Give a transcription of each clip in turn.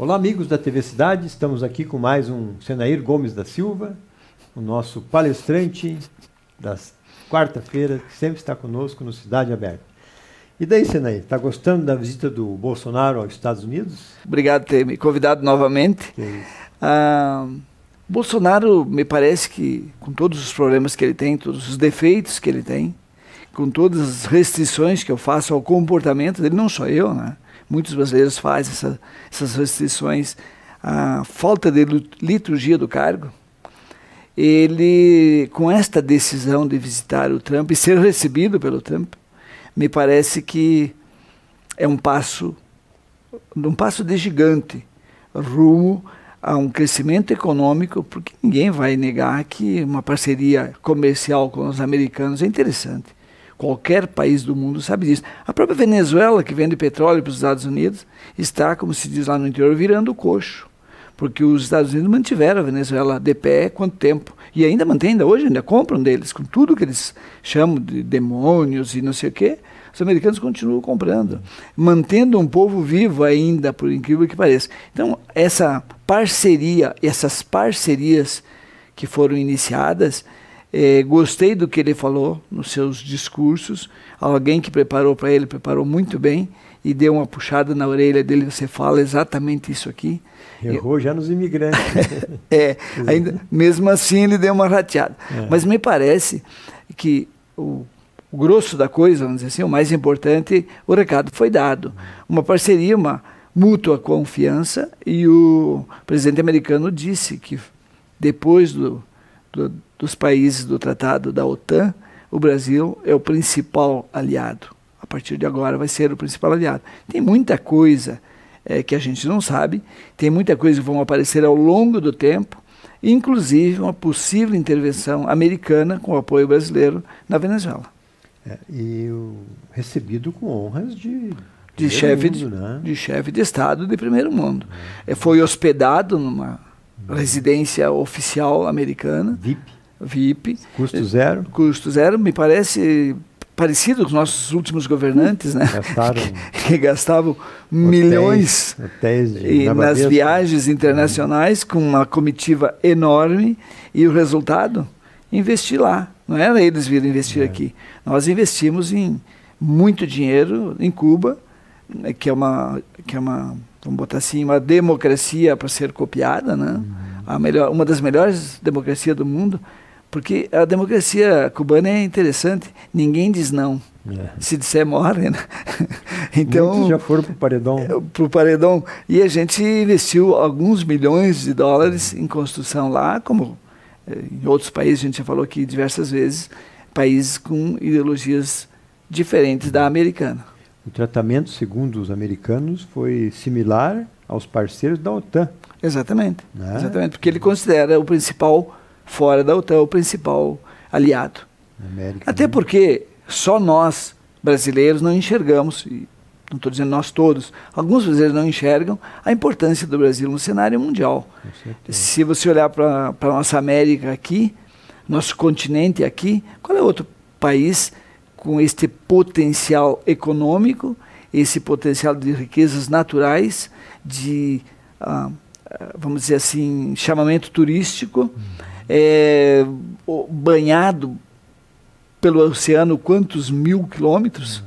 Olá, amigos da TV Cidade, estamos aqui com mais um Senair Gomes da Silva, o nosso palestrante das quarta-feira, que sempre está conosco no Cidade Aberta. E daí, Senair, está gostando da visita do Bolsonaro aos Estados Unidos? Obrigado por ter me convidado novamente. Bolsonaro, me parece que, com todos os problemas que ele tem, todos os defeitos que ele tem, com todas as restrições que eu faço ao comportamento dele, não só eu, né? Muitos brasileiros fazem essas restrições, a falta de liturgia do cargo. Ele, com esta decisão de visitar o Trump e ser recebido pelo Trump, me parece que é um passo de gigante rumo a um crescimento econômico, porque ninguém vai negar que uma parceria comercial com os americanos é interessante. Qualquer país do mundo sabe disso. A própria Venezuela, que vende petróleo para os Estados Unidos, está, como se diz lá no interior, virando o coxo. Porque os Estados Unidos mantiveram a Venezuela de pé quanto tempo? E ainda mantém, ainda hoje, ainda compram deles, com tudo que eles chamam de demônios e não sei o quê. Os americanos continuam comprando, mantendo um povo vivo ainda, por incrível que pareça. Então, essa parceria, essas parcerias que foram iniciadas, gostei do que ele falou nos seus discursos. Alguém que preparou para ele, preparou muito bem e deu uma puxada na orelha dele. Você fala exatamente isso aqui. Errou já nos imigrantes. Ainda, mesmo assim ele deu uma rateada. Mas me parece que o grosso da coisa, vamos dizer assim, o mais importante, o recado foi dado. Uma parceria, uma mútua confiança, e o presidente americano disse que depois dos países do tratado da OTAN, o Brasil é o principal aliado. A partir de agora vai ser o principal aliado. Tem muita coisa que a gente não sabe, tem muita coisa que vão aparecer ao longo do tempo, inclusive uma possível intervenção americana com o apoio brasileiro na Venezuela. E recebido com honras de chefe de Estado de primeiro mundo. Foi hospedado numa residência oficial americana. VIP. Custo zero. Custo zero, me parece parecido com os nossos últimos governantes, né? Que gastavam milhões nas viagens internacionais com uma comitiva enorme, e o resultado, investir lá. Não era eles virem investir aqui. Nós investimos em muito dinheiro em Cuba, que é uma, vamos botar assim, uma democracia para ser copiada, né? Uma das melhores democracias do mundo, porque a democracia cubana é interessante, ninguém diz não. Se disser, morre, né? Então, muitos já foram para o paredão. Para o paredão. E a gente investiu alguns milhões de dólares em construção lá, como em outros países, a gente já falou aqui diversas vezes, países com ideologias diferentes da americana. O tratamento, segundo os americanos, foi similar aos parceiros da OTAN. Exatamente, exatamente, porque ele considera o principal, fora da OTAN, o principal aliado. Até porque só nós, brasileiros, não enxergamos, e não estou dizendo nós todos, alguns brasileiros não enxergam a importância do Brasil no cenário mundial. Se você olhar para a nossa América aqui, nosso continente aqui, qual é outro país com este potencial econômico, esse potencial de riquezas naturais, de, vamos dizer assim, chamamento turístico, banhado pelo oceano quantos mil quilômetros?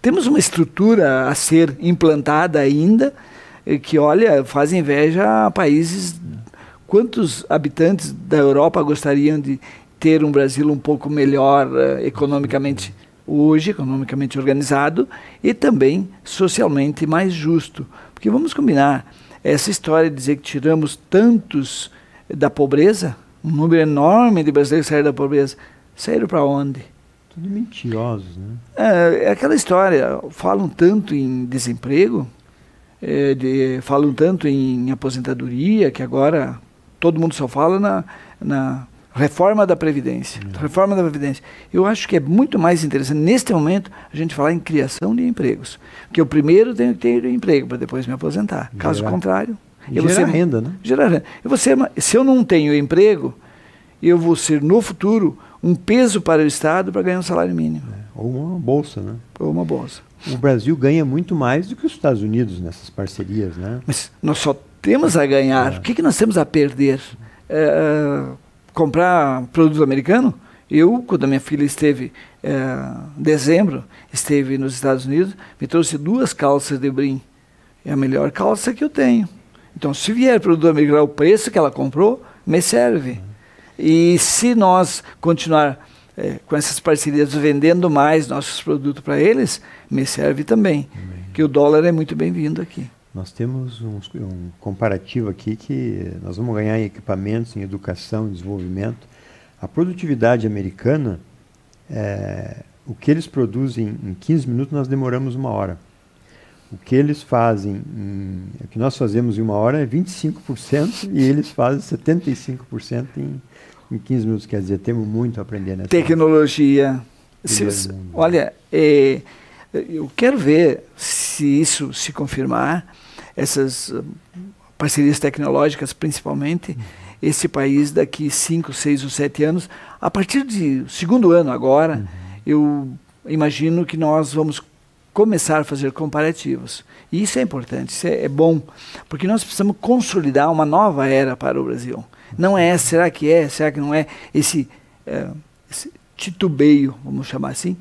Temos uma estrutura a ser implantada ainda, que, olha, faz inveja a países. Quantos habitantes da Europa gostariam de ter um Brasil um pouco melhor economicamente hoje, economicamente organizado, e também socialmente mais justo? Porque vamos combinar, essa história de dizer que tiramos tantos da pobreza, um número enorme de brasileiros saíram da pobreza, saíram para onde? Tudo mentirosos, né? É aquela história, falam tanto em desemprego, falam tanto em aposentadoria, que agora todo mundo só fala na reforma da Previdência. Reforma da Previdência. Eu acho que é muito mais interessante, neste momento, a gente falar em criação de empregos. Porque eu primeiro tenho que ter emprego para depois me aposentar. Caso contrário... Gerar renda, né? Gerar renda. Se eu não tenho emprego, eu vou ser, no futuro, um peso para o Estado para ganhar um salário mínimo. ou uma bolsa, né? Ou uma bolsa. O Brasil ganha muito mais do que os Estados Unidos nessas parcerias, né? Mas nós só temos a ganhar. O que nós temos a perder? Comprar produto americano? Eu, quando a minha filha esteve, em dezembro, esteve nos Estados Unidos, me trouxe 2 calças de brim. É a melhor calça que eu tenho. Então, se vier produto americano, o preço que ela comprou, me serve. E se nós continuar com essas parcerias vendendo mais nossos produtos para eles, me serve também. Que o dólar é muito bem-vindo aqui. Nós temos um comparativo aqui que nós vamos ganhar em equipamentos, em educação, em desenvolvimento. A produtividade americana, o que eles produzem em 15 minutos, nós demoramos 1 hora. O que eles fazem, o que nós fazemos em 1 hora é 25% e eles fazem 75% em 15 minutos. Quer dizer, temos muito a aprender nessa tecnologia. Olha, eu quero ver se isso se confirmar, essas parcerias tecnológicas principalmente, esse país daqui 5, 6 ou 7 anos, a partir do 2º ano agora, eu imagino que nós vamos começar a fazer comparativos. E isso é importante, isso é bom, porque nós precisamos consolidar uma nova era para o Brasil. Não é, será que não é esse titubeio, vamos chamar assim,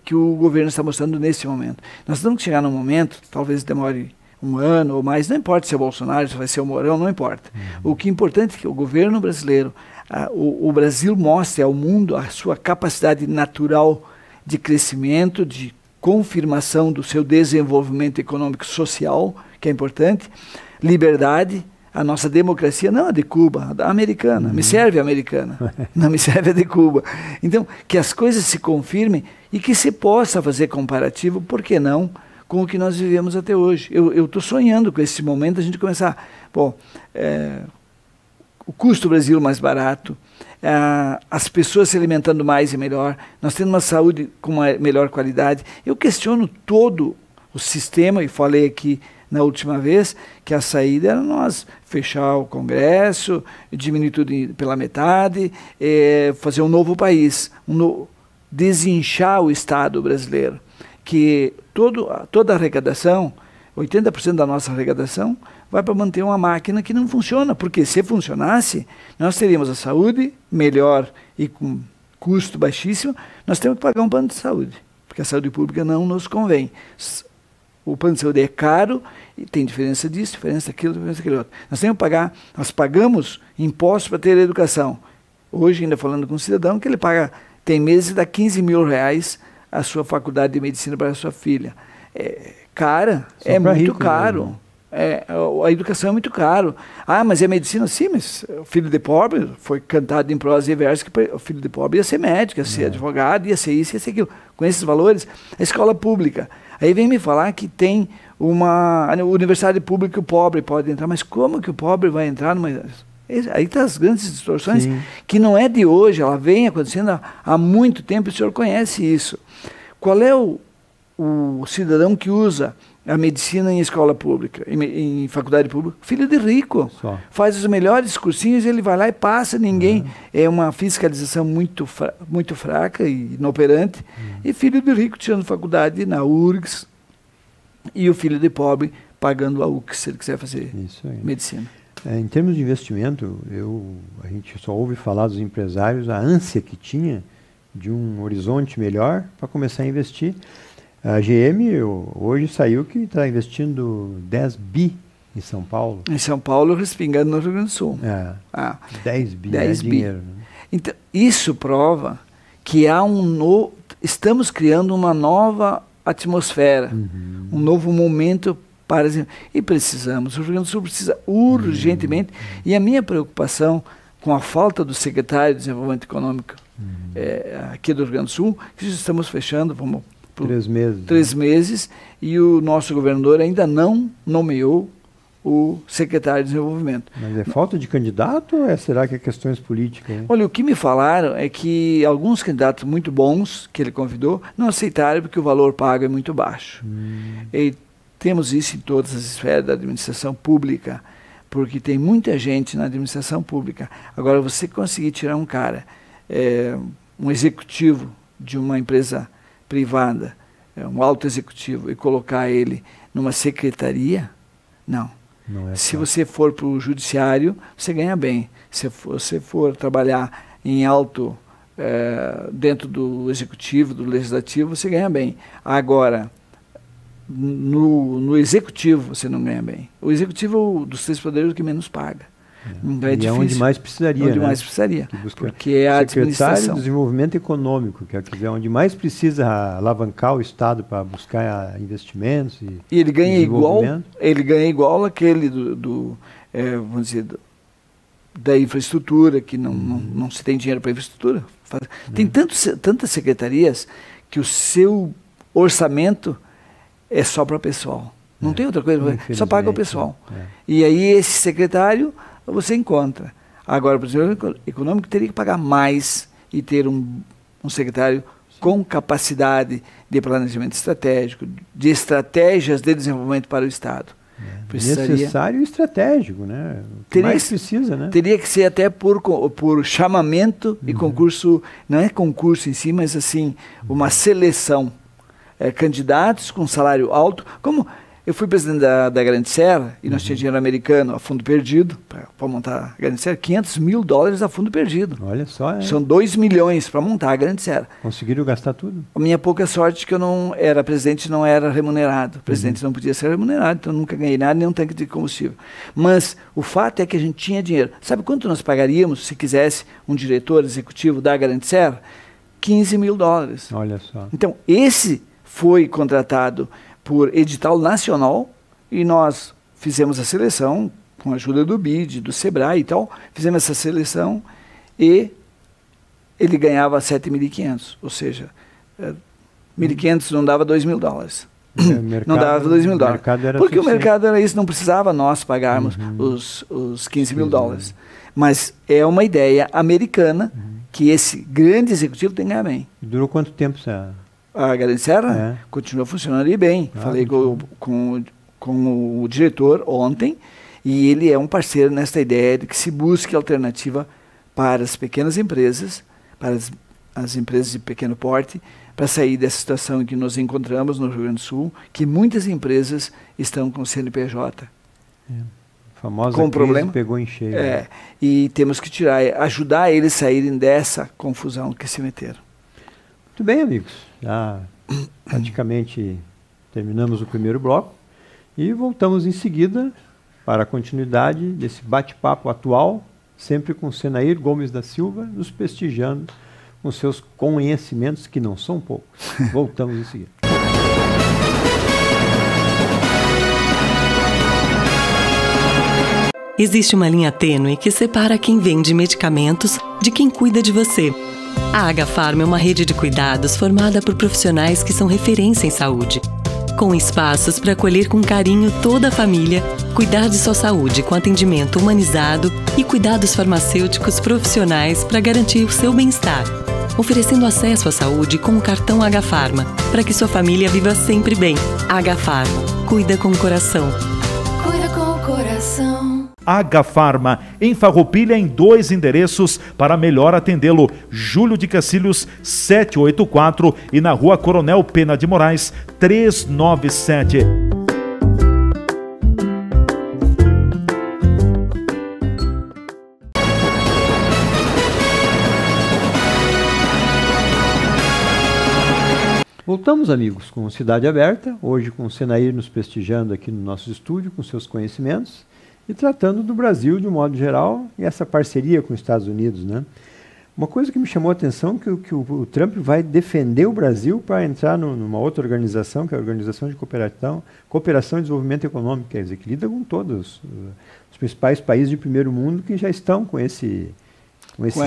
que o governo está mostrando nesse momento. Nós temos que chegar num momento, talvez demore 1 ano ou mais, não importa se é o Bolsonaro, se vai ser o Mourão, não importa. O que é importante é que o governo brasileiro, o Brasil mostre ao mundo a sua capacidade natural de crescimento, de confirmação do seu desenvolvimento econômico social, que é importante, liberdade, a nossa democracia, não a de Cuba, a americana, me serve a americana, não me serve a de Cuba. Então, que as coisas se confirmem e que se possa fazer comparativo, por que não, com o que nós vivemos até hoje. Eu estou sonhando com esse momento, a gente começar, o custo do Brasil mais barato, as pessoas se alimentando mais e melhor, nós temos uma saúde com uma melhor qualidade. Eu questiono todo o sistema, e falei aqui na última vez, que a saída era nós fechar o Congresso, diminuir tudo pela metade, fazer um novo país, desinchar o Estado brasileiro, que toda a arrecadação, 80% da nossa arrecadação, vai para manter uma máquina que não funciona, porque se funcionasse, nós teríamos a saúde melhor e com custo baixíssimo, nós temos que pagar um plano de saúde, porque a saúde pública não nos convém. O plano de saúde é caro, e tem diferença disso, diferença daquilo, diferença daquele outro. Nós temos que pagar, nós pagamos impostos para ter educação. Hoje, ainda falando com um cidadão, que ele paga, tem meses que dá 15 mil reais a sua faculdade de medicina para a sua filha. Cara, é muito rico, caro. Né? A educação é muito caro. Ah, mas é medicina? Sim, mas o filho de pobre, foi cantado em prosa e verso que o filho de pobre ia ser médico, ia ser advogado, ia ser isso, ia ser aquilo. Com esses valores, a escola pública. Aí vem me falar que tem uma universidade pública que o pobre pode entrar, mas como que o pobre vai entrar numa... Aí está as grandes distorções, sim, que não é de hoje, ela vem acontecendo há muito tempo, e o senhor conhece isso. Qual é o cidadão que usa a medicina em escola pública, em faculdade pública? Filho de rico. Só. Faz os melhores cursinhos, ele vai lá e passa, ninguém... É uma fiscalização muito fraca e inoperante. E filho de rico tirando faculdade na URGS, e o filho de pobre pagando a URGS, se ele quiser fazer medicina. Em termos de investimento, a gente só ouve falar dos empresários, a ânsia que tinha de um horizonte melhor para começar a investir. A GM hoje saiu que está investindo 10 bi em São Paulo. Em São Paulo, respingando no Rio Grande do Sul. 10 bi, 10 bi. Dinheiro. Né? Então, isso prova que estamos criando uma nova atmosfera, um novo momento para... E precisamos, o Rio Grande do Sul precisa urgentemente, e a minha preocupação com a falta do secretário de Desenvolvimento Econômico aqui do Rio Grande do Sul, que estamos fechando, vamos... 3 meses. 3 meses, e o nosso governador ainda não nomeou o secretário de Desenvolvimento. Mas é falta de candidato ou será que é questões políticas? Hein? Olha, o que me falaram é que alguns candidatos muito bons, que ele convidou, não aceitaram porque o valor pago é muito baixo. E temos isso em todas as esferas da administração pública, porque tem muita gente na administração pública. Agora, você conseguir tirar um cara, um executivo de uma empresa privada, um alto executivo, e colocar ele numa secretaria, não. Não é Se você for para o judiciário, você ganha bem. Se você for trabalhar em alto, dentro do executivo, do legislativo, você ganha bem. Agora, no executivo, você não ganha bem. O executivo dos 3 poderes é o que menos paga. É difícil. É onde mais precisaria. Onde mais precisaria. Porque é a administração. Secretário de Desenvolvimento Econômico, quer dizer, onde mais precisa alavancar o Estado para buscar investimentos e ele ganha igual aquele vamos dizer, da infraestrutura, que não se tem dinheiro para infraestrutura. Tem tantas secretarias que o seu orçamento é só para pessoal. Não tem outra coisa, só paga o pessoal. E aí esse secretário você encontra. Agora, para o desenvolvimento econômico, teria que pagar mais e ter um secretário com capacidade de planejamento estratégico, de estratégias de desenvolvimento para o Estado. Necessário e estratégico, né? O que mais precisa, né? Teria que ser até por chamamento e concurso, não é concurso em si, mas assim, uma seleção. Candidatos com salário alto, como... Eu fui presidente da Grande Serra e nós tínhamos dinheiro americano a fundo perdido, para montar a Grande Serra, $500 mil a fundo perdido. Olha só. São 2 milhões para montar a Grande Serra. Conseguiram gastar tudo? A minha pouca sorte é que eu não era presidente, não era remunerado. O presidente não podia ser remunerado, então eu nunca ganhei nada, nem um tanque de combustível. Mas o fato é que a gente tinha dinheiro. Sabe quanto nós pagaríamos se quisesse um diretor executivo da Grande Serra? $15 mil. Olha só. Então, esse foi contratado por edital nacional, e nós fizemos a seleção com a ajuda do BID, do Sebrae e tal, fizemos essa seleção e ele ganhava 7.500, ou seja, 1.500 não dava $2 mil. Não dava $2 mil. Porque o mercado era isso, não precisava nós pagarmos os $15 mil. Mas é uma ideia americana que esse grande executivo tem que ganhar bem. Durou quanto tempo essa... A Grande Serra continua funcionando e bem. Falei com o diretor ontem e ele é um parceiro nesta ideia de que se busque alternativa para as pequenas empresas, para as empresas de pequeno porte, para sair dessa situação em que nos encontramos no Rio Grande do Sul, que muitas empresas estão com CNPJ. A famosa com crise problema. Pegou em cheio. E temos que ajudar eles a saírem dessa confusão que se meteram. Muito bem, amigos. Já praticamente terminamos o primeiro bloco e voltamos em seguida para a continuidade desse bate-papo atual, sempre com Senair Gomes da Silva, nos prestigiando com seus conhecimentos, que não são poucos. Voltamos em seguida. Existe uma linha tênue que separa quem vende medicamentos de quem cuida de você. A Agafarma é uma rede de cuidados formada por profissionais que são referência em saúde, com espaços para acolher com carinho toda a família, cuidar de sua saúde com atendimento humanizado e cuidados farmacêuticos profissionais para garantir o seu bem-estar, oferecendo acesso à saúde com o cartão Agafarma, para que sua família viva sempre bem. Agafarma, cuida com o coração. Cuida com o coração. Agafarma, em Farroupilha, em 2 endereços para melhor atendê-lo. Júlio de Cacilhos, 784 e na Rua Coronel Pena de Moraes, 397. Voltamos, amigos, com Cidade Aberta, hoje com o Senair nos prestigiando aqui no nosso estúdio, com seus conhecimentos, e tratando do Brasil de um modo geral, e essa parceria com os Estados Unidos, né? Uma coisa que me chamou a atenção é que o Trump vai defender o Brasil para entrar numa outra organização, que é a Organização de Cooperação e Desenvolvimento Econômico, quer dizer, que lida com todos os principais países de primeiro mundo que já estão com esse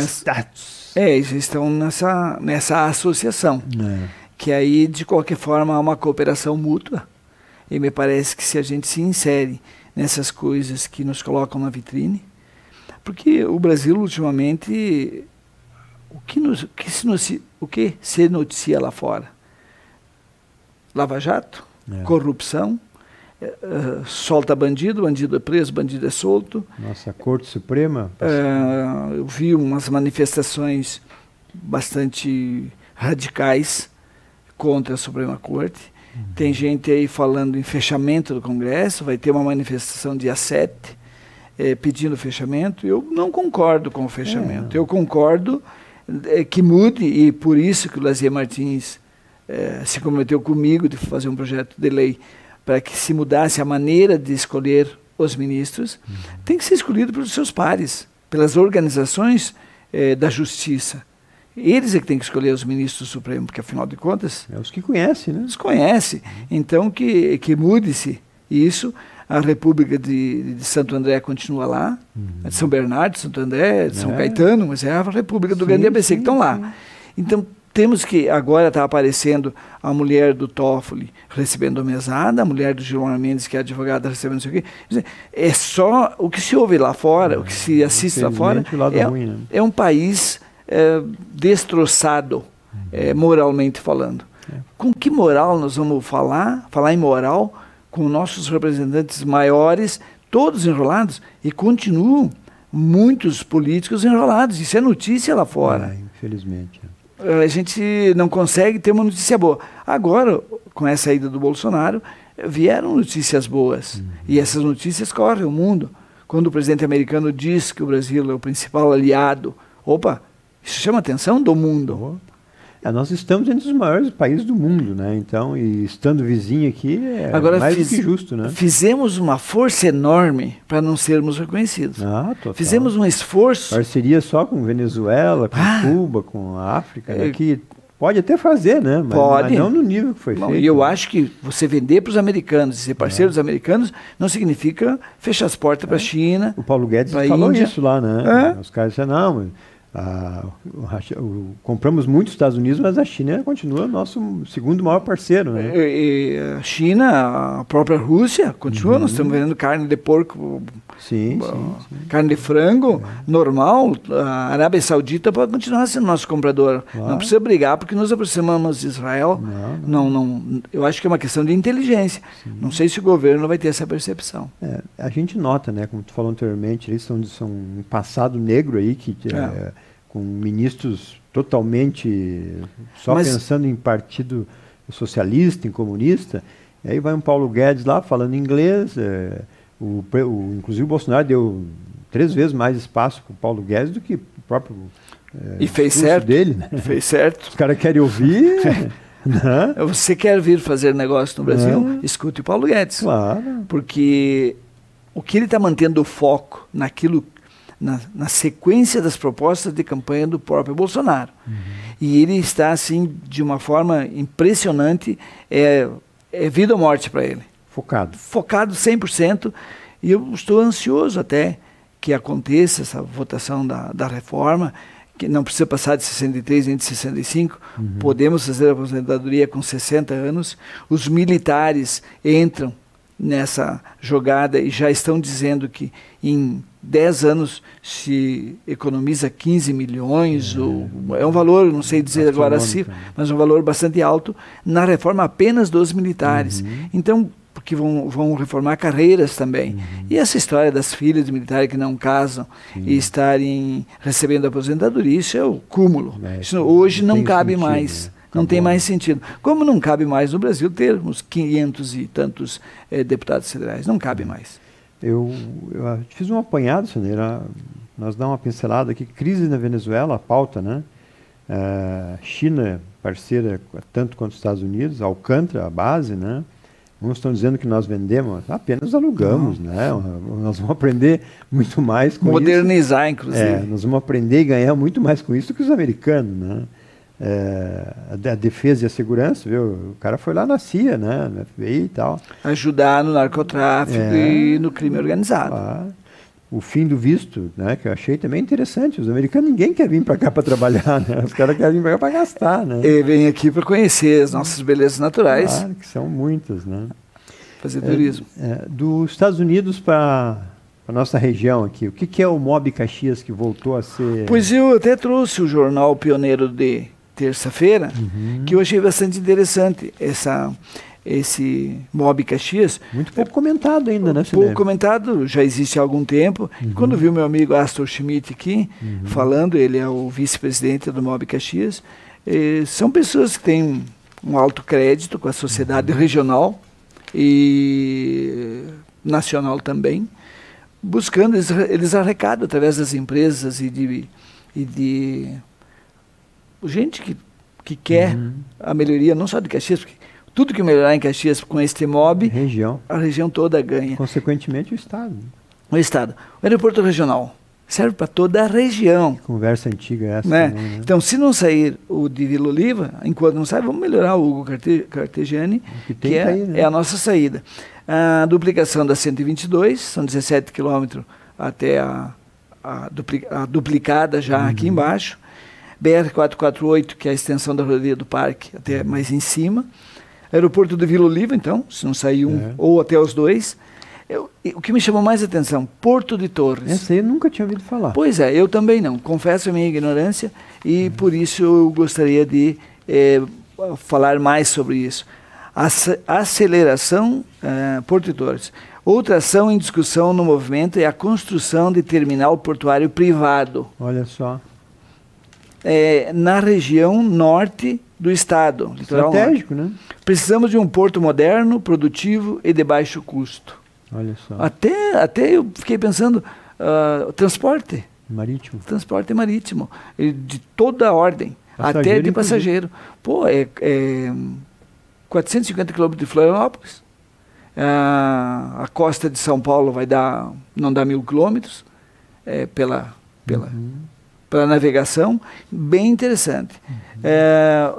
status. Eles estão nessa associação, que aí, de qualquer forma, há uma cooperação mútua, e me parece que se a gente se insere nessas coisas que nos colocam na vitrine, porque o Brasil, ultimamente, o que se noticia lá fora? Lava Jato, corrupção, solta bandido, bandido é preso, bandido é solto. Nossa Corte Suprema. Eu vi umas manifestações bastante radicais contra a Suprema Corte. Tem gente aí falando em fechamento do Congresso, vai ter uma manifestação dia 7, pedindo fechamento. Eu não concordo com o fechamento. Eu concordo que mude, e por isso que o Lazier Martins se comprometeu comigo de fazer um projeto de lei para que se mudasse a maneira de escolher os ministros. Tem que ser escolhido pelos seus pares, pelas organizações da justiça. Eles é que têm que escolher os ministros do Supremo, porque afinal de contas... É os que conhecem, né? Os conhecem. Então que mude-se isso. A República de Santo André continua lá, de São Bernardo, de Santo André, de São Caetano, mas é a República do Grande ABC que estão lá. Então temos que, agora está aparecendo a mulher do Toffoli recebendo a mesada, a mulher do Gilmar Mendes, que é advogada, recebendo não sei o quê. É só o que se ouve lá fora, o que se assiste lá fora, é um país... destroçado, moralmente falando. Com que moral nós vamos falar em moral, com nossos representantes maiores, todos enrolados, e continuam muitos políticos enrolados. Isso é notícia lá fora. Infelizmente. A gente não consegue ter uma notícia boa. Agora, com essa saída do Bolsonaro, vieram notícias boas. E essas notícias correm o mundo. Quando o presidente americano diz que o Brasil é o principal aliado, isso chama a atenção do mundo. Nós estamos entre os maiores países do mundo, né? Então, e estando vizinho aqui, agora, mais do que justo, né? Fizemos uma força enorme para não sermos reconhecidos. Total. Fizemos um esforço. Parceria só com Venezuela, com Cuba, com a África, né? Que pode até fazer, né? Mas não no nível que foi feito. E eu acho que você vender para os americanos e ser parceiro dos americanos não significa fechar as portas para a China. O Paulo Guedes falou isso lá, né? Os caras disseram, não, compramos muito dos Estados Unidos, mas a China continua nosso segundo maior parceiro, né? A China, a própria Rússia continua, nós estamos vendendo carne de porco, carne de frango, normal. A Arábia Saudita pode continuar sendo nosso comprador. Não precisa brigar porque nos aproximamos de Israel. Não, eu acho que é uma questão de inteligência. Não sei se o governo vai ter essa percepção. A gente nota, né, como tu falou anteriormente, eles são um passado negro aí que com ministros totalmente pensando em partido socialista, em comunista. E aí vai um Paulo Guedes lá falando inglês. Inclusive o Bolsonaro deu 3 vezes mais espaço para o Paulo Guedes do que o próprio e fez certo dele, né? Fez certo. Os caras querem ouvir. Você quer vir fazer negócio no Brasil? Escute o Paulo Guedes. Claro. Porque o que ele está mantendo o foco naquilo, na sequência das propostas de campanha do próprio Bolsonaro. E ele está, assim, de uma forma impressionante, é vida ou morte para ele. Focado 100%, e eu estou ansioso até que aconteça essa votação da reforma, que não precisa passar de 63 nem de 65, podemos fazer a aposentadoria com 60 anos, os militares entram nessa jogada e já estão dizendo que em 10 anos se economiza 15 milhões, é um valor, não sei dizer agora a cifra, mas um valor bastante alto, na reforma apenas dos militares. Então, porque vão reformar carreiras também. E essa história das filhas de militares que não casam e estarem recebendo aposentadoria, isso é o cúmulo. Isso hoje não cabe mais. Não tem mais sentido. Como não cabe mais no Brasil termos 500 e tantos deputados federais? Não cabe mais. Eu fiz um apanhado, Saneira. Nós damos uma pincelada aqui. Crise na Venezuela, a pauta, né? China, parceira tanto quanto os Estados Unidos, Alcântara, a base, né? Uns estão dizendo que nós vendemos, apenas alugamos, né? Nós vamos aprender muito mais com isso. Modernizar, inclusive. Nós vamos aprender e ganhar muito mais com isso do que os americanos, né? A defesa e a segurança, viu? O cara foi lá na CIA, né? Na FBI e tal. Ajudar no narcotráfico e no crime organizado. O fim do visto, né? Que eu achei também interessante. Os americanos, ninguém quer vir para cá para trabalhar, né? Os caras querem vir para cá para gastar, né? E vem aqui para conhecer as nossas belezas naturais. Claro, que são muitas, né? Fazer turismo. Dos Estados Unidos para a nossa região aqui, o que é o Mobi Caxias que voltou a ser... Pois eu até trouxe o jornal Pioneiro de terça-feira, que eu achei bastante interessante esse Mobi Caxias. Muito pouco comentado ainda, né? Pouco comentado, já existe há algum tempo. Quando vi o meu amigo Astor Schmidt aqui falando, ele é o vice-presidente do Mobi Caxias, são pessoas que têm um alto crédito com a sociedade regional e nacional também, buscando, eles arrecadam através das empresas e de gente que quer a melhoria, não só de Caxias, porque tudo que melhorar em Caxias com este MOB, a região toda ganha. Consequentemente, o Estado. O Estado. O aeroporto regional serve para toda a região. Conversa antiga essa. Né? Também, né? Então, se não sair o de Vila Oliva, enquanto não sai, vamos melhorar o Hugo Cartegiani, que é, aí, né? É a nossa saída. A duplicação da 122, são 17 quilômetros até a duplicada já aqui embaixo. BR-448, que é a extensão da rodovia do Parque, até mais em cima. Aeroporto de Vila Oliva, então, se não sair um, ou até os dois. O que me chamou mais atenção, Porto de Torres. Essa aí eu nunca tinha ouvido falar. Pois é, eu também não. Confesso a minha ignorância e por isso eu gostaria de falar mais sobre isso. Aceleração Porto de Torres. Outra ação em discussão no movimento é a construção de terminal portuário privado. Olha só. Na região norte do estado. Estratégico, né? Precisamos de um porto moderno, produtivo e de baixo custo. Olha só. Até eu fiquei pensando, transporte. Marítimo. Transporte marítimo. De toda a ordem. Passageiro, até de passageiro. Pô, 450 quilômetros de Florianópolis. A costa de São Paulo não dá 1.000 quilômetros pela navegação, bem interessante.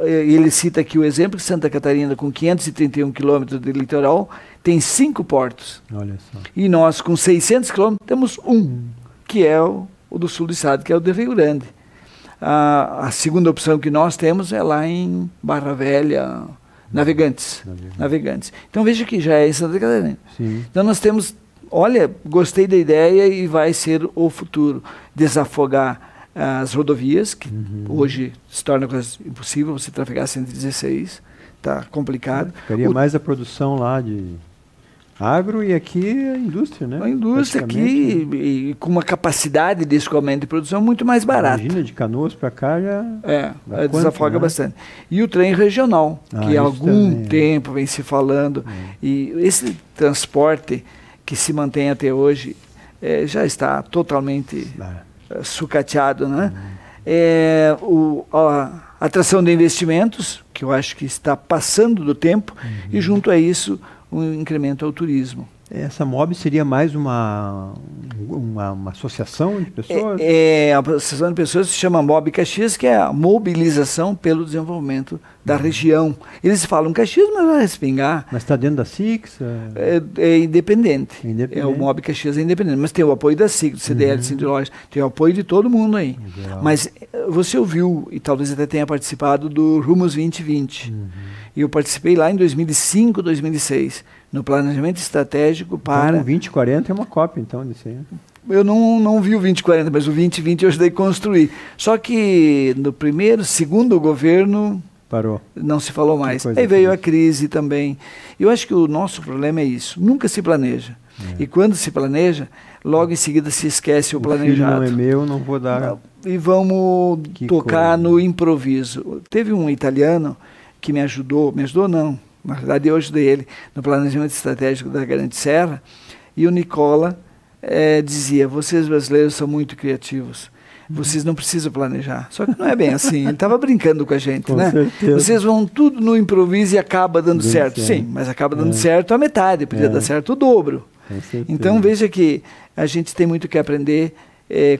Ele cita aqui o exemplo que Santa Catarina, com 531 quilômetros de litoral, tem 5 portos. Olha só. E nós, com 600 quilômetros, temos que é o do sul do estado, que é o de Rio Grande. A segunda opção que nós temos é lá em Barra Velha, Navegantes. Então veja que já é em Santa Catarina. Sim. Então nós temos, olha, gostei da ideia e vai ser o futuro. Desafogar as rodovias, que hoje se torna quase impossível você trafegar 116, está complicado. Ficaria mais a produção lá de agro e aqui a indústria, né? A indústria aqui, e com uma capacidade de escoamento de produção muito mais barata. Imagina, de Canoas para cá já... desafoga bastante. E o trem regional, que há algum tempo vem se falando, e esse transporte que se mantém até hoje já está totalmente sucateado, né? A atração de investimentos, que eu acho que está passando do tempo, e junto a isso um incremento ao turismo. Essa MOB seria mais uma associação de pessoas? A associação de pessoas se chama MOB Caxias, que é a mobilização pelo desenvolvimento da região. Eles falam Caxias, mas vai respingar. Mas está dentro da SIX? É independente. O MOB Caxias é independente, mas tem o apoio da SIC, do CDL, do Centro de Lojas, tem o apoio de todo mundo aí. Legal. Mas você ouviu, e talvez até tenha participado, do Rumos 2020. E eu participei lá em 2005, 2006, no planejamento estratégico para... Então, o 2040 é uma cópia, então, disso aí. Eu não vi o 2040, mas o 2020 eu ajudei a construir. Só que no segundo governo... Parou. Não se falou mais. Aí veio a crise também. Eu acho que o nosso problema é isso. Nunca se planeja. E quando se planeja, logo em seguida se esquece o planejado. Não é meu, não vou dar... E vamos tocar no improviso. Teve um italiano que me ajudou não, na verdade eu ajudei ele no planejamento estratégico da Grande Serra, e o Nicola dizia, vocês brasileiros são muito criativos, vocês não precisam planejar. Só que não é bem assim, ele estava brincando com a gente, com né? Certeza. Vocês vão tudo no improviso e acaba dando certo. Sim, mas acaba dando certo a metade, podia dar certo o dobro. Então veja que a gente tem muito que aprender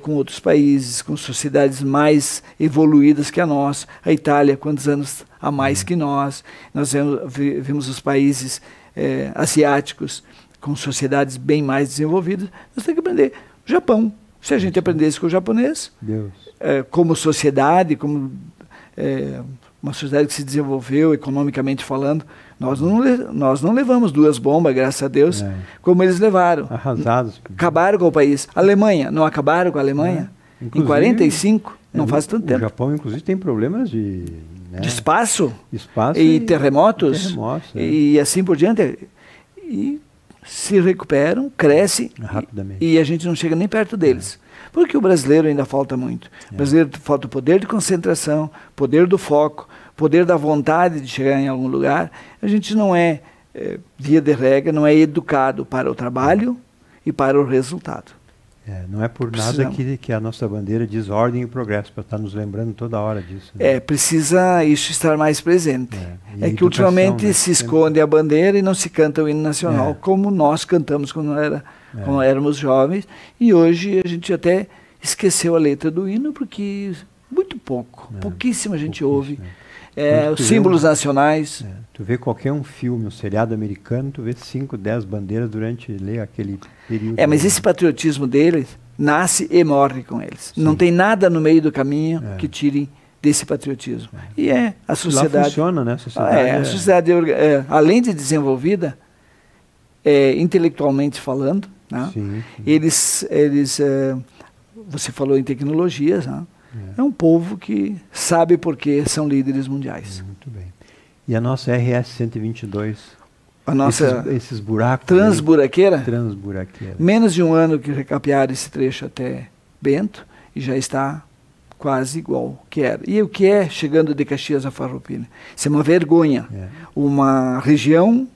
com outros países, com sociedades mais evoluídas que a nossa. A Itália, quantos anos a mais que nós. Nós vimos os países asiáticos com sociedades bem mais desenvolvidas. Nós temos que aprender. O Japão, se a gente aprendesse com o japonês, como sociedade, como uma sociedade que se desenvolveu economicamente falando, nós não levamos 2 bombas, graças a Deus, como eles levaram. Arrasados. Acabaram com o país. Alemanha, não acabaram com a Alemanha? Em 45, não faz tanto tempo. O Japão, inclusive, tem problemas de espaço e terremotos, e assim por diante. E se recuperam, crescem, rapidamente. E a gente não chega nem perto deles. Porque o brasileiro ainda falta muito. O brasileiro falta o poder de concentração, poder do foco, poder da vontade de chegar em algum lugar, a gente não é, via de regra, não é educado para o trabalho e para o resultado. Não é por nada que a nossa bandeira diz ordem e progresso, para estar nos lembrando toda hora disso. Né? Precisa isso estar mais presente. É que ultimamente, né, se esconde a bandeira e não se canta o hino nacional, como nós cantamos quando éramos jovens, e hoje a gente até esqueceu a letra do hino, porque muito pouco, pouquíssima gente ouve. Os símbolos nacionais. Tu vê qualquer filme, um seriado americano, tu vê 5, 10 bandeiras durante aquele período. Mas esse patriotismo deles nasce e morre com eles. Sim. Não tem nada no meio do caminho que tire desse patriotismo. E a sociedade... Lá funciona, né? A sociedade, além de desenvolvida, intelectualmente falando, né? Sim. Eles você falou em tecnologias, né? É um povo que sabe porque são líderes mundiais. Muito bem. E a nossa RS-122? A nossa esses buracos transburaqueira? Transburaqueira. Menos de um ano que recapearam esse trecho até Bento e já está quase igual que era. E o que é chegando de Caxias a Farroupilha? Isso é uma vergonha. Uma região,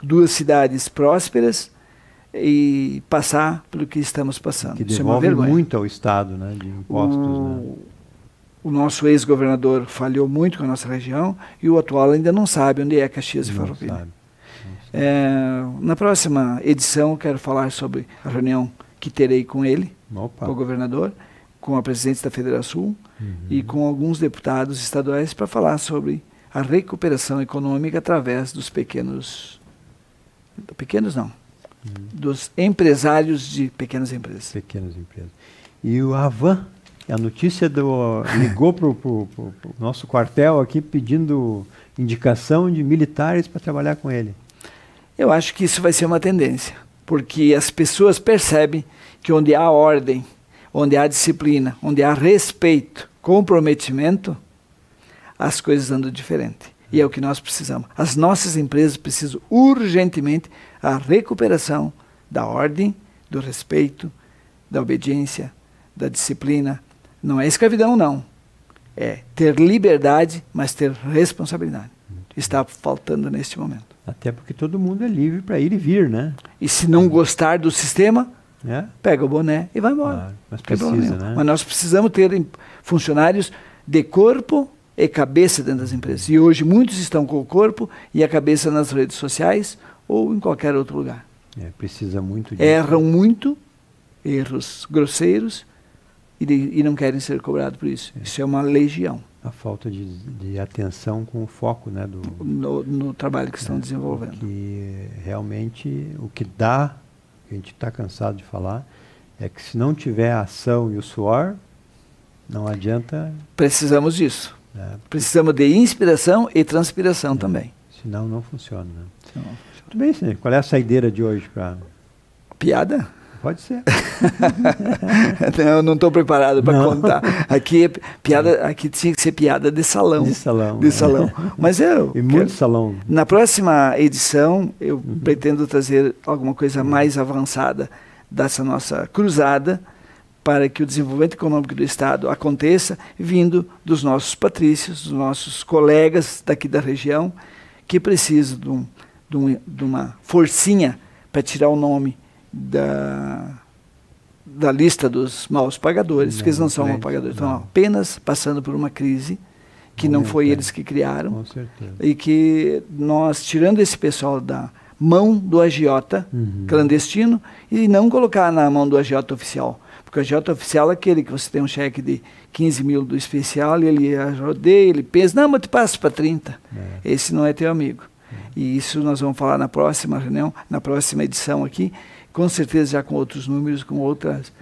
2 cidades prósperas, e passar pelo que estamos passando. Que devolve muito ao Estado, né, de impostos. O nosso ex-governador falhou muito com a nossa região e o atual ainda não sabe onde é Caxias e Farroupilha. Na próxima edição, quero falar sobre a reunião que terei com ele, com o governador, com a presidente da Federação e com alguns deputados estaduais para falar sobre a recuperação econômica através dos pequenos não, dos empresários de pequenas empresas. E o Avan, a notícia ligou para o nosso quartel aqui pedindo indicação de militares para trabalhar com ele. Eu acho que isso vai ser uma tendência, porque as pessoas percebem que onde há ordem, onde há disciplina, onde há respeito, comprometimento, as coisas andam diferente. E é o que nós precisamos. As nossas empresas precisam urgentemente a recuperação da ordem, do respeito, da obediência, da disciplina. Não é escravidão, não. É ter liberdade, mas ter responsabilidade. Está faltando neste momento. Até porque todo mundo é livre para ir e vir, né? E se não gostar do sistema, pega o boné e vai embora. Mas precisa, né? Mas nós precisamos ter funcionários de corpo e cabeça dentro das empresas. E hoje muitos estão com o corpo e a cabeça nas redes sociais ou em qualquer outro lugar. Precisa muito disso. Erram muito, erros grosseiros, e não querem ser cobrados por isso. Isso é uma legião. A falta de atenção com o foco, né, no trabalho que estão desenvolvendo. Que realmente o que dá, a gente está cansado de falar, é que se não tiver a ação e o suor, não adianta... Precisamos disso. Precisamos de inspiração e transpiração também. Senão não funciona. Né? Muito bem, senhor. Qual é a saideira de hoje para... Piada? Pode ser. Eu não estou preparado para contar. Aqui tinha que ser piada de salão. De salão. De salão. Mas muito salão. Na próxima edição, eu pretendo trazer alguma coisa mais avançada dessa nossa cruzada para que o desenvolvimento econômico do Estado aconteça vindo dos nossos patrícios, dos nossos colegas daqui da região, que precisam de uma forcinha para tirar o nome da lista dos maus pagadores, porque eles não são maus pagadores, estão apenas passando por uma crise que não foi eles que criaram. Com certeza. E que nós, tirando esse pessoal da mão do agiota clandestino e não colocar na mão do agiota oficial, porque o agiota oficial é aquele que você tem um cheque de 15 mil do especial e ele rodeia, ele pensa, não, mas te passo para 30. Esse não é teu amigo. E isso nós vamos falar na próxima reunião, na próxima edição aqui, com certeza já com outros números, com outras,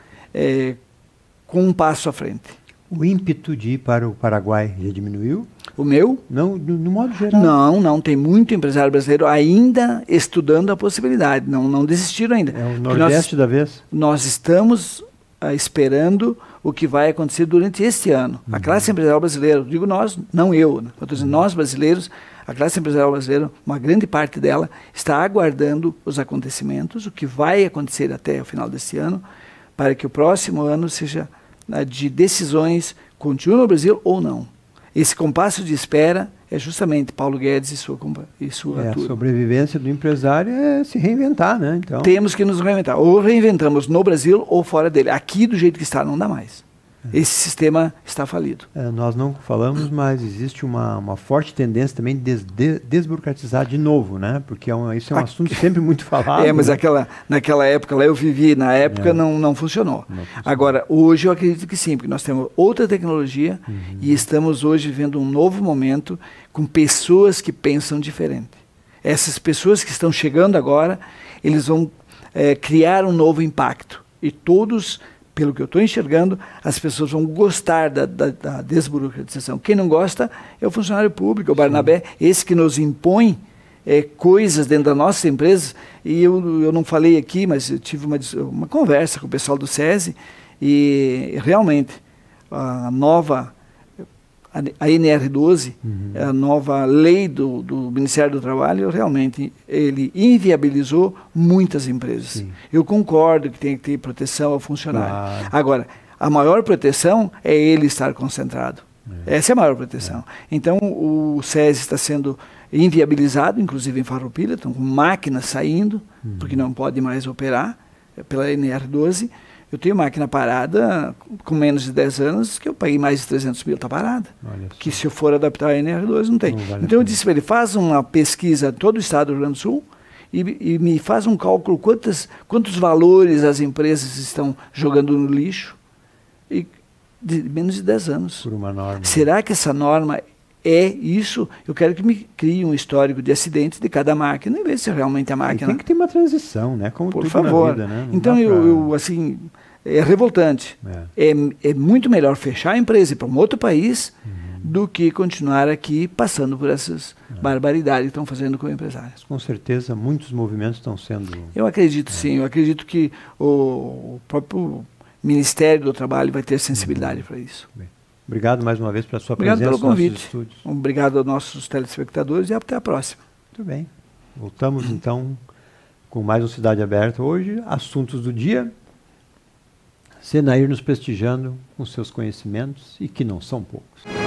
com um passo à frente. O ímpeto de ir para o Paraguai já diminuiu? O meu? Não, no modo geral. Não, tem muito empresário brasileiro ainda estudando a possibilidade, não desistiram ainda. É o Nordeste da vez? Nós estamos esperando o que vai acontecer durante este ano. A classe empresarial brasileira, digo nós, não eu, né? Eu estou dizendo nós brasileiros, a classe empresarial brasileira, uma grande parte dela, está aguardando os acontecimentos, o que vai acontecer até o final deste ano, para que o próximo ano seja de decisões, continua no Brasil ou não. Esse compasso de espera é justamente Paulo Guedes e sua turma. A sobrevivência do empresário é se reinventar, né? Então, temos que nos reinventar. Ou reinventamos no Brasil ou fora dele. Aqui, do jeito que está, não dá mais. Esse sistema está falido. Nós não falamos, mas existe uma forte tendência também de desburocratizar de novo, né? Porque isso é um assunto sempre muito falado. Mas né? naquela época, lá eu vivi, na época não funcionou. Agora, hoje eu acredito que sim, porque nós temos outra tecnologia e estamos hoje vivendo um novo momento com pessoas que pensam diferente. Essas pessoas que estão chegando agora, eles vão criar um novo impacto. E todos, pelo que eu estou enxergando, as pessoas vão gostar da desburocratização. Quem não gosta é o funcionário público, o Barnabé, esse que nos impõe coisas dentro da nossa empresa. E eu não falei aqui, mas eu tive uma conversa com o pessoal do SESI e realmente a NR12, a nova lei do Ministério do Trabalho, realmente ele inviabilizou muitas empresas. Sim. Eu concordo que tem que ter proteção ao funcionário. Claro. Agora, a maior proteção é ele estar concentrado. Essa é a maior proteção. Então, o SESI está sendo inviabilizado, inclusive em Farroupilha, estão com máquinas saindo, porque não pode mais operar pela NR12. Eu tenho máquina parada com menos de 10 anos que eu paguei mais de 300 mil, está parada. Que se eu for adaptar a NR2 não tem. Não vale. Então eu disse para ele, faz uma pesquisa em todo o estado do Rio Grande do Sul e me faz um cálculo quantos valores as empresas estão jogando no lixo de menos de 10 anos. Por uma norma. Será que essa norma é isso? Eu quero que me crie um histórico de acidentes de cada máquina, em vez de ser realmente a máquina. Tem que ter uma transição, né? Como por tudo favor. Na vida, né? Então eu assim, é revoltante. É muito melhor fechar a empresa e ir para um outro país do que continuar aqui passando por essas barbaridades que estão fazendo com empresários. Com certeza, muitos movimentos estão sendo... Eu acredito sim, eu acredito que o próprio Ministério do Trabalho vai ter sensibilidade para isso. Bem. Obrigado mais uma vez pela sua presença. Obrigado pelo convite. Obrigado aos nossos telespectadores e até a próxima. Muito bem. Voltamos então com mais um Cidade Aberta. Hoje, assuntos do dia. Senair nos prestigiando com seus conhecimentos e que não são poucos.